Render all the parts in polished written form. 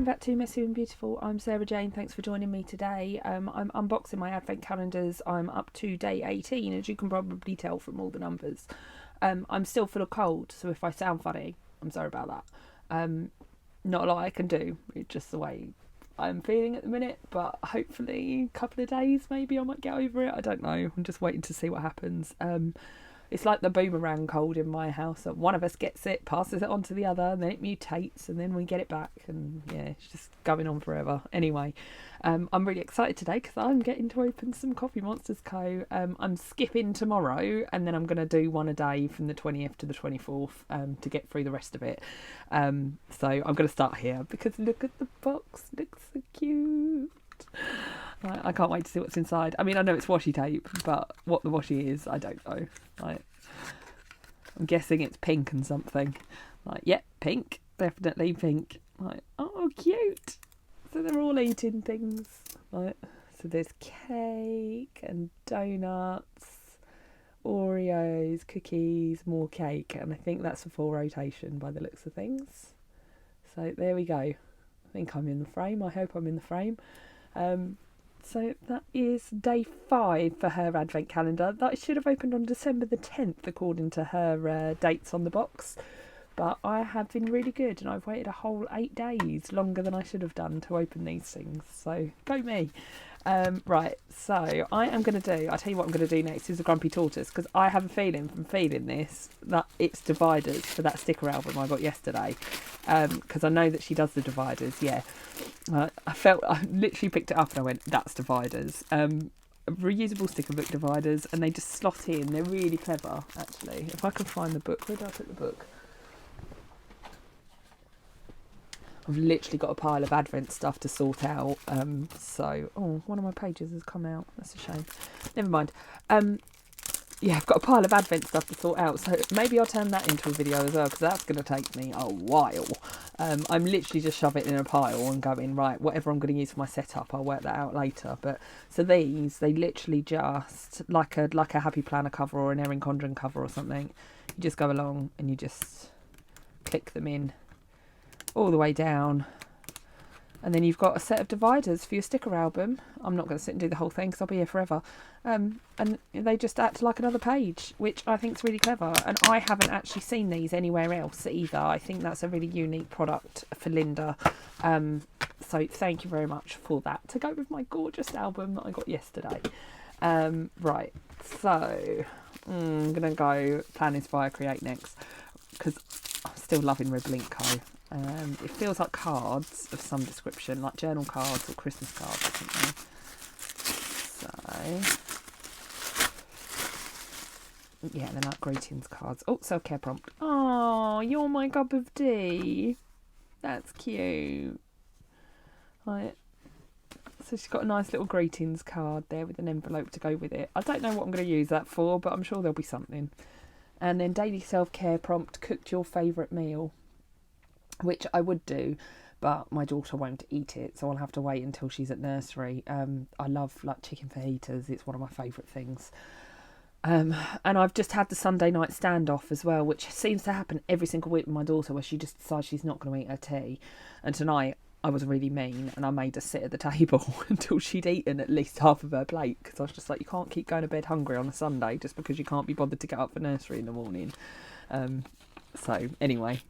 welcome back to Messy and Beautiful. I'm Sarah Jane. Thanks for joining me today. I'm unboxing my advent calendars. I'm up to day 18, as you can probably tell from all the numbers. I'm still full of cold, so if I sound funny, I'm sorry about that. Not a lot I can do. It's just the way I'm feeling at the minute, but hopefully a couple of days maybe I might get over it. I don't know. I'm just waiting to see what happens. It's like the boomerang cold in my house. One of us gets it, passes it on to the other, and then it mutates, and then we get it back. And yeah, it's just going on forever. Anyway, I'm really excited today because I'm getting to open some TheCoffeeMonsterzCo. I'm skipping tomorrow, and then I'm going to do one a day from the 20th to the 24th to get through the rest of it. So I'm going to start here because look at the box. Looks so cute. I can't wait to see what's inside. I mean, I know it's washi tape, but what the washi is, I don't know. I'm guessing it's pink and something. Pink. Definitely pink. Oh, cute. So they're all eating things. So there's cake and donuts, Oreos, cookies, more cake. And I think that's a full rotation by the looks of things. So there we go. I think I'm in the frame. I hope I'm in the frame. So that is day 5 for her advent calendar. That should have opened on December the 10th according to her dates on the box. But I have been really good and I've waited a whole 8 days, longer than I should have done, to open these things. So go me. Right, so I am going to do, I'll tell you what I'm going to do next is a Grumpy Tortoise, because I have a feeling from feeling this that it's dividers for that sticker album I got yesterday, because I know that she does the dividers. I literally picked it up and I went, that's dividers. Reusable sticker book dividers, and they just slot in. They're really clever, actually. If I can find the book, where did I put the book? I've literally got a pile of Advent stuff to sort out. One of my pages has come out. That's a shame. Never mind. I've got a pile of Advent stuff to sort out. So maybe I'll turn that into a video as well, because that's going to take me a while. I'm literally just shoving it in a pile and going, right, whatever I'm going to use for my setup, I'll work that out later. But so these, they literally just, like a Happy Planner cover or an Erin Condren cover or something, you just go along and you just click them in all the way down, and then you've got a set of dividers for your sticker album. I'm not going to sit and do the whole thing because I'll be here forever, and they just act like another page, which I think is really clever, and I haven't actually seen these anywhere else either. I think that's a really unique product for Linda, so thank you very much for that, to go with my gorgeous album that I got yesterday. Right, so I'm going to go Plan, Inspire, Create next, because I'm still loving Ribbling Co. It feels like cards of some description, like journal cards or Christmas cards or something. So, yeah, they're like greetings cards. Oh, self-care prompt. Oh, you're my cup of tea. That's cute. Right. So she's got a nice little greetings card there with an envelope to go with it. I don't know what I'm going to use that for, but I'm sure there'll be something. And then daily self-care prompt, cooked your favourite meal, which I would do, but my daughter won't eat it, so I'll have to wait until she's at nursery. I love chicken fajitas. It's one of my favourite things. And I've just had the Sunday night standoff as well, which seems to happen every single week with my daughter, where she just decides she's not going to eat her tea. And tonight I was really mean and I made her sit at the table until she'd eaten at least half of her plate, because I was just like, you can't keep going to bed hungry on a Sunday just because you can't be bothered to get up for nursery in the morning. So anyway,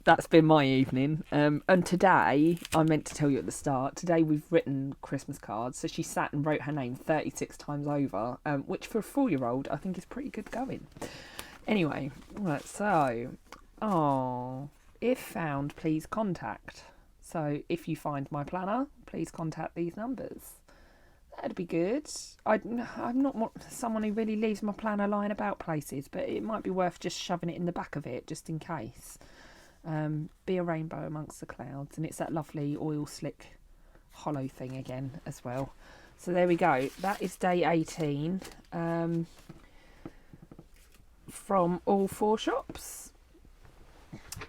that's been my evening. And today, I meant to tell you at the start, today we've written Christmas cards. So she sat and wrote her name 36 times over, which for a 4-year-old I think is pretty good going. Anyway, right, so, if found, please contact. So if you find my planner, please contact these numbers. That'd be good. I'm not someone who really leaves my planner lying about places, but it might be worth just shoving it in the back of it, just in case. Be a rainbow amongst the clouds, and it's that lovely oil slick hollow thing again as well. So there we go. That is day 18 from all 4 shops.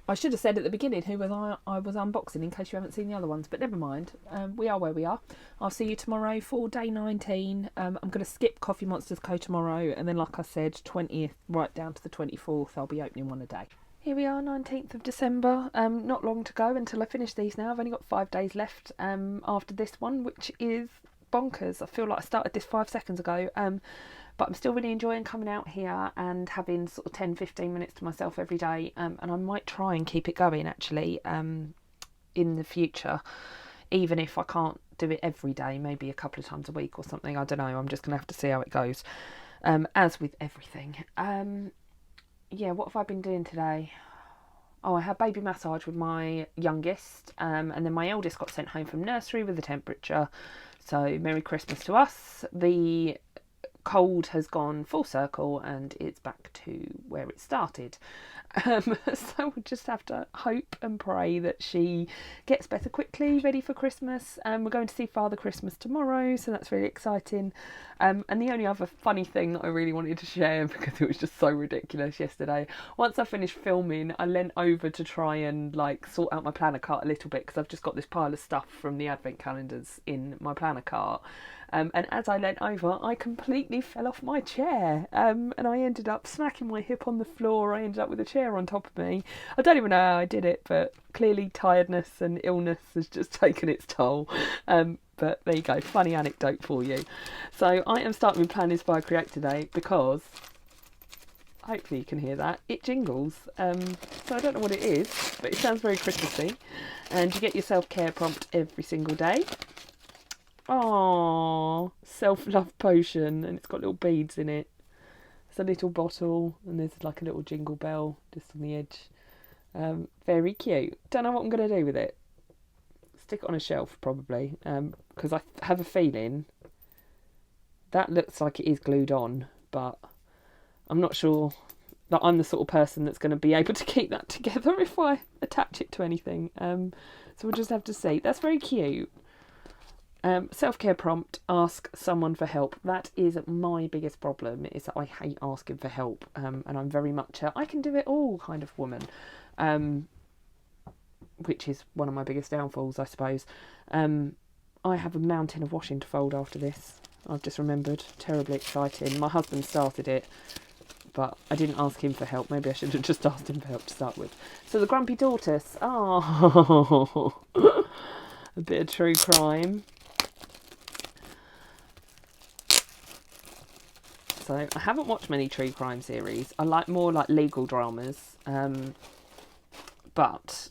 I should have said at the beginning who I was unboxing, in case you haven't seen the other ones, but never mind. We are where we are. I'll see you tomorrow for day 19. I'm going to skip TheCoffeeMonsterzCo tomorrow, and then, like I said, 20th right down to the 24th, I'll be opening one a day. Here we are, 19th of December. Not long to go until I finish these now. I've only got 5 days left after this one, which is bonkers. I feel like I started this 5 seconds ago. But I'm still really enjoying coming out here and having sort of 10-15 minutes to myself every day. And I might try and keep it going actually in the future, even if I can't do it every day, maybe a couple of times a week or something. I don't know. I'm just going to have to see how it goes, as with everything. Yeah, what have I been doing today? Oh, I had baby massage with my youngest, and then my eldest got sent home from nursery with a temperature. So Merry Christmas to us. The cold has gone full circle and it's back to where it started. So we'll just have to hope and pray that she gets better quickly, ready for Christmas. We're going to see Father Christmas tomorrow, so that's really exciting. And the only other funny thing that I really wanted to share, because it was just so ridiculous yesterday, once I finished filming, I leant over to try and like sort out my planner cart a little bit, because I've just got this pile of stuff from the advent calendars in my planner cart. And as I leant over, I completely fell off my chair, and I ended up smacking my hip on the floor. I ended up with a chair on top of me. I don't even know how I did it, but clearly tiredness and illness has just taken its toll. But there you go, funny anecdote for you. So I am starting with Plan, Inspire, Create today because, hopefully you can hear that, it jingles. So I don't know what it is, but it sounds very Christmassy. And you get your self-care prompt every single day. Oh, self-love potion, and it's got little beads in it. It's a little bottle, and there's like a little jingle bell just on the edge. Very cute. Don't know what I'm going to do with it. Stick it on a shelf probably, because I have a feeling that looks like it is glued on, but I'm not sure that I'm the sort of person that's going to be able to keep that together if I attach it to anything. So we'll just have to see. That's very cute. Self-care prompt, ask someone for help. That is my biggest problem, is that I hate asking for help, and I'm very much a I can do it all kind of woman, which is one of my biggest downfalls, I suppose. I have a mountain of washing to fold after this. I've just remembered. Terribly exciting. My husband started it, but I didn't ask him for help. Maybe I should have just asked him for help to start with. So the Grumpy Tortoise. Oh, a bit of true crime. So I haven't watched many true crime series. I like more like legal dramas. But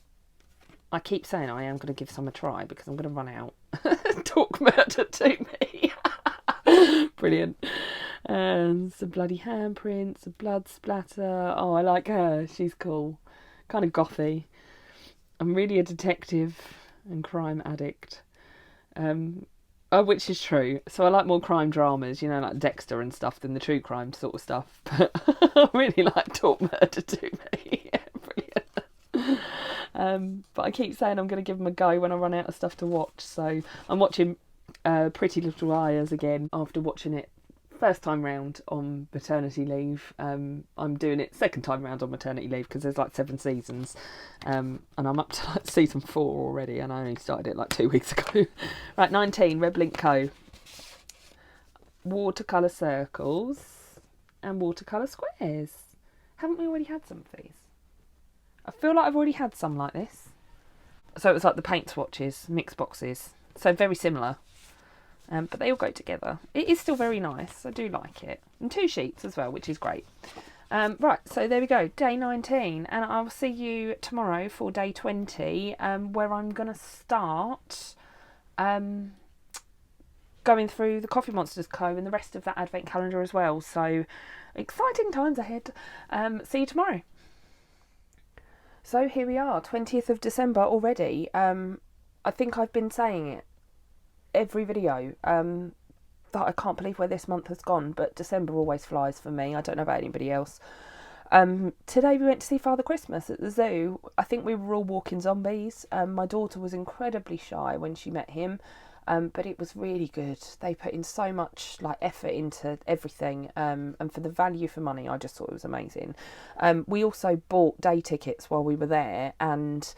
I keep saying I am going to give some a try because I'm going to run out. Talk murder to me. Brilliant. And some bloody handprints, a blood splatter. Oh, I like her. She's cool. Kind of gothy. I'm really a detective and crime addict. Which is true. So I like more crime dramas, you know, like Dexter and stuff, than the true crime sort of stuff. But I really like Talk Murder to Me. Yeah, brilliant. But I keep saying I'm going to give them a go when I run out of stuff to watch. So I'm watching Pretty Little Liars again after watching it first time round on maternity leave. I'm doing it second time round on maternity leave because there's like 7 seasons, and I'm up to like season 4 already, and I only started it like 2 weeks ago. Right, 19, Red Link Co. Watercolour circles and watercolour squares. Haven't we already had some of these? I feel like I've already had some like this. So it was like the paint swatches, mixed boxes. So very similar. But they all go together. It is still very nice. I do like it. And 2 sheets as well, which is great. Right, so there we go. Day 19. And I'll see you tomorrow for day 20, where I'm going to start going through the TheCoffeeMonsterzCo and the rest of that advent calendar as well. So exciting times ahead. See you tomorrow. So here we are, 20th of December already. I think I've been saying it every video, that I can't believe where this month has gone, but December always flies for me. I don't know about anybody else. Today we went to see Father Christmas at the zoo. I think we were all walking zombies. My daughter was incredibly shy when she met him, but it was really good. They put in so much like effort into everything, and for the value for money, I just thought it was amazing. We also bought day tickets while we were there, and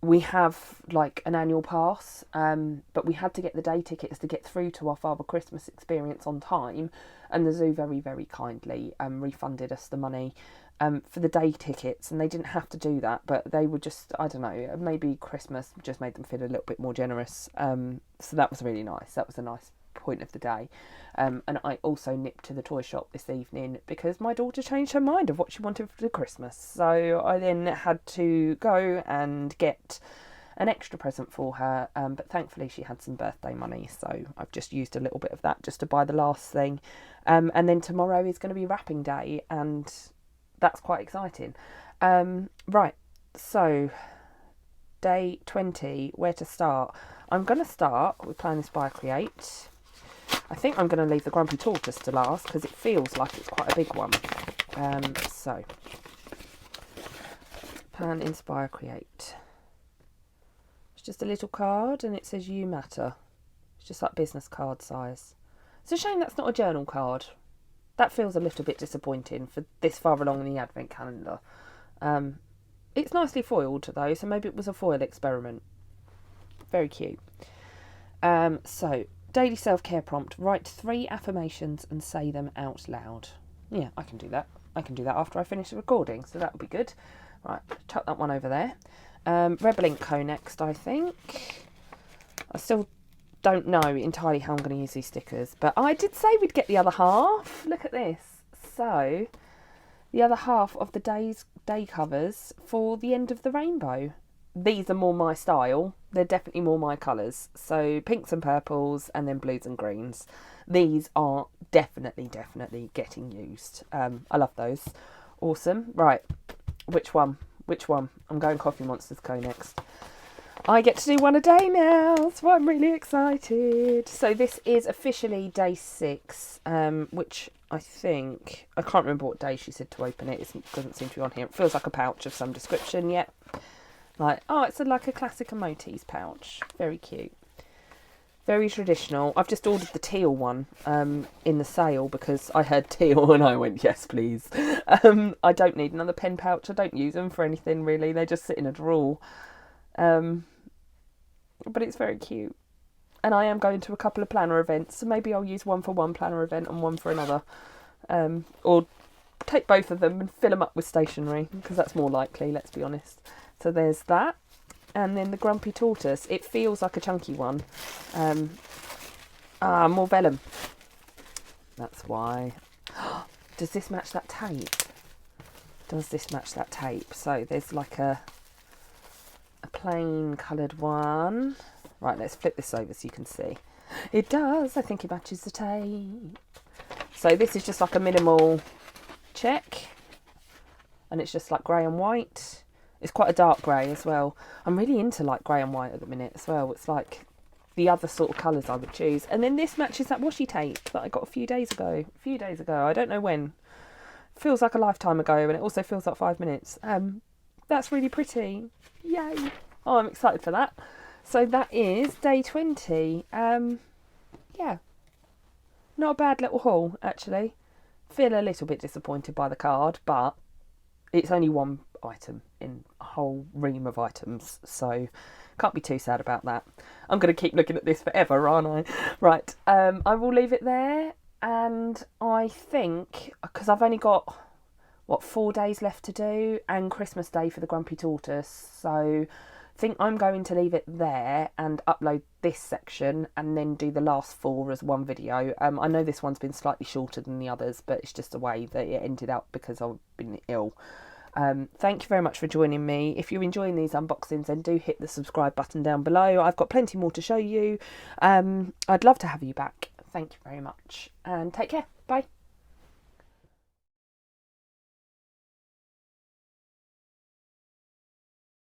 we have like an annual pass, but we had to get the day tickets to get through to our Father Christmas experience on time, and the zoo very, very kindly refunded us the money. for the day tickets, and they didn't have to do that, but they were just, I don't know, maybe Christmas just made them feel a little bit more generous. So that was really nice. That was a nice point of the day. And I also nipped to the toy shop this evening because my daughter changed her mind of what she wanted for Christmas. So I then had to go and get an extra present for her, but thankfully she had some birthday money, so I've just used a little bit of that just to buy the last thing. And then tomorrow is going to be wrapping day, and that's quite exciting. Right, so day 20, where to start? I'm going to start with Plan, Inspire, Create. I think I'm going to leave the Grumpy Tortoise to last because it feels like it's quite a big one. So, Plan, Inspire, Create. It's just a little card and it says you matter. It's just like business card size. It's a shame that's not a journal card. That feels a little bit disappointing for this far along in the advent calendar. It's nicely foiled though, so maybe it was a foil experiment. Very cute. So, daily self-care prompt. Write 3 affirmations and say them out loud. Yeah, I can do that. I can do that after I finish the recording, so that'll be good. Right, chuck that one over there. Rebel Ink Co next, I think. I still don't know entirely how I'm going to use these stickers, but I did say we'd get the other half. Look at this. So, the other half of the day covers for the end of the rainbow. These are more my style. They're definitely more my colours. So pinks and purples and then blues and greens. These are definitely getting used. I love those. Awesome. Right. Which one? I'm going TheCoffeeMonsterzCo next. I get to do one a day now, so I'm really excited. So this is officially day 6, which I think, I can't remember what day she said to open it. It doesn't seem to be on here. It feels like a pouch of some description. Yep. Like, oh, it's like a classic emotis pouch. Very cute. Very traditional. I've just ordered the teal one in the sale because I heard teal and I went, yes, please. I don't need another pen pouch. I don't use them for anything, really. They just sit in a drawer. But it's very cute. And I am going to a couple of planner events, so maybe I'll use one for one planner event and one for another. Or take both of them and fill them up with stationery, because that's more likely, let's be honest. So there's that. And then the Grumpy Tortoise. It feels like a chunky one. More vellum. That's why. Does this match that tape? Does this match that tape? So there's like a plain coloured one. Right, let's flip this over so you can see. It does. I think it matches the tape. So this is just like a minimal check. And it's just like grey and white. It's quite a dark grey as well. I'm really into like grey and white at the minute as well. It's like the other sort of colours I would choose. And then this matches that washi tape that I got a few days ago. I don't know when. Feels like a lifetime ago, and it also feels like 5 minutes. That's really pretty. Yay. Oh, I'm excited for that. So that is day 20. Yeah. Not a bad little haul, actually. Feel a little bit disappointed by the card, but it's only one item in a whole ream of items, so can't be too sad about that. I'm going to keep looking at this forever, aren't I? Right, I will leave it there, and I think, because I've only got, 4 days left to do, and Christmas Day for the Grumpy Tortoise, so I think I'm going to leave it there and upload this section and then do the last 4 as one video. I know this one's been slightly shorter than the others, but it's just the way that it ended up because I've been ill. Thank you very much for joining me. If you're enjoying these unboxings, then do hit the subscribe button down below. I've got plenty more to show you. I'd love to have you back. Thank you very much and take care. Bye.